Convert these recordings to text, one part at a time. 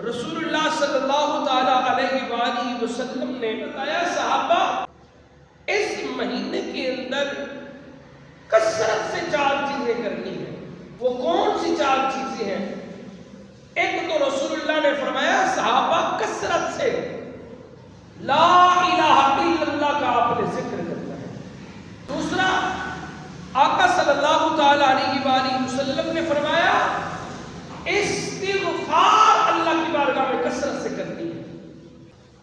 رسول اللہ صلی اللہ تعالی علیہ وآلہ وسلم نے بتایا صحابہ اس مہینے کے اندر کثرت سے 4 چیزیں کرنی ہیں۔ وہ کون سی 4 چیزیں ہیں؟ ایک تو رسول اللہ نے فرمایا صحابہ کثرت سے لا الہ الا اللہ کا آپ نے ذکر کرنا ہے۔ دوسرا آقا صلی اللہ تعالی علیہ وآلہ وسلم نے فرمایا استغفار اللہ کی بارگاہ میں کثرت سے کرنی ہے۔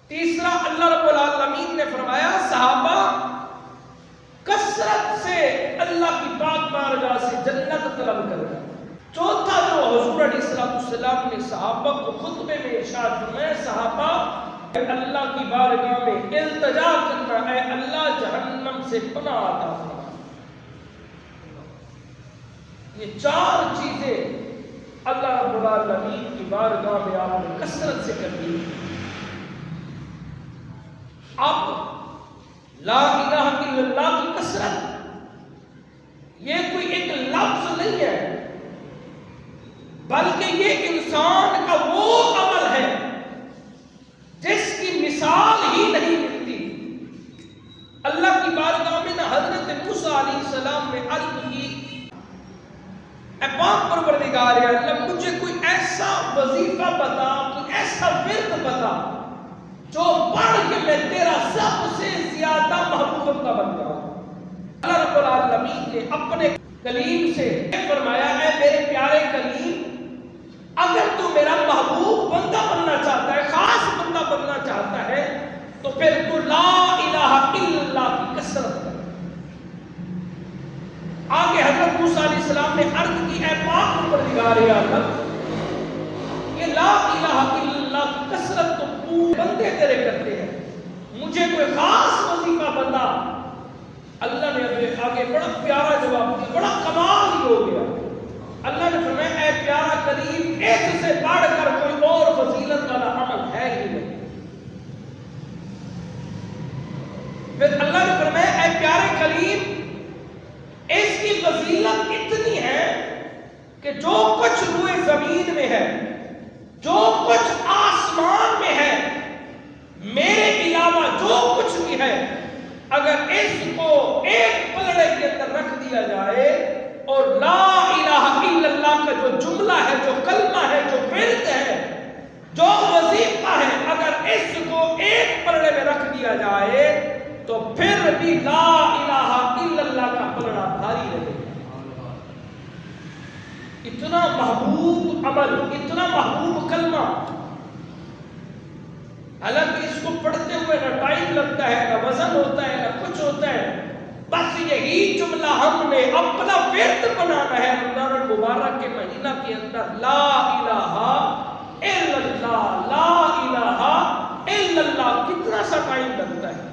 تیسرا اللہ رب العالمین نے فرمایا صحابہ کثرت سے اللہ کی پاک بارگاہ سے جنت طلب کرنا۔ چوتھا جو حضور علیہ السلام نے صحابہ کو خطبے میں ارشاد فرمایا صحابہ اللہ کی بارگاہ میں التجا کرنا ہے، اللہ جہنم سے پناہ عطا فرما۔ یہ 4 چیزیں اللہ رب العالمین کی بارگاہ میں آپ نے کثرت سے کرنی ہے۔ اب لا الہ الا اللہ کی کثرت یہ کوئی ایک لفظ نہیں ہے، بلکہ یہ انسان کا وہ عمل ہے جس کی مثال ہی نہیں ملتی۔ اللہ کی بارگاہ میں نہ حضرت موسیٰ علیہ السلام نے عرض کی اے پاک پروردگار عالم مجھے کوئی ایسا وظیفہ بتا، کوئی ایسا ورد بتا جو پڑھ کے میں تیرا سب سے زیادہ محبوب بندہ بن جاؤں۔ اللہ رب العالمین نے اپنے کلیم سے فرمایا اے میرے پیارے کلیم اگر تو میرا محبوب بندہ بننا چاہتا ہے، خاص بندہ بننا چاہتا ہے تو پھر تو لا الہ الا اللہ کی کثرت کر۔ آگے حضرت موسیٰ علیہ السلام نے عرض کی اے پاک پروردگار عالم یہ لا الہ الا اللہ کی کثرت تو پورے بندے تیرے کرتے ہیں، مجھے کوئی خاص وظیفہ بتا۔ اللہ نے آگے بڑا پیارا جواب دیا، بڑا کمال ہی ہو گیا۔ اللہ نے فرمایا اے پیارا کریم اس سے بڑھ کر کوئی اور فضیلت والا عمل ہے ہی نہیں۔ پھر اللہ نے فرمایا اے پیارے کریم اس کی فضیلت اتنی ہے کہ جو کچھ روئے زمین میں ہے، جو کچھ آسمان میں ہے، میرے علاوہ جو کچھ بھی ہے، اگر اس کو ایک پلڑے کے اندر رکھ دیا جائے اور لا الہ الا اللہ کا جو جملہ ہے، جو کلمہ ہے، جو ورد ہے، جو وظیفہ ہے، اگر اس کو ایک پلڑے میں رکھ دیا جائے تو پھر بھی لا الہ الا اللہ کا پلڑا بھاری رہے گا۔ اتنا محبوب عمل، اتنا محبوب کلمہ، حالانکہ اس کو پڑھتے ہوئے نہ ٹائم لگتا ہے، نہ وزن ہوتا ہے، نہ کچھ ہوتا ہے، بس یہی جملہ ہم نے اپنا ورد بنانا ہے رمضان المبارک کے مہینہ کے اندر لا الہ الا اللہ، لا الہ الا اللہ۔ کتنا سا ٹائم لگتا ہے؟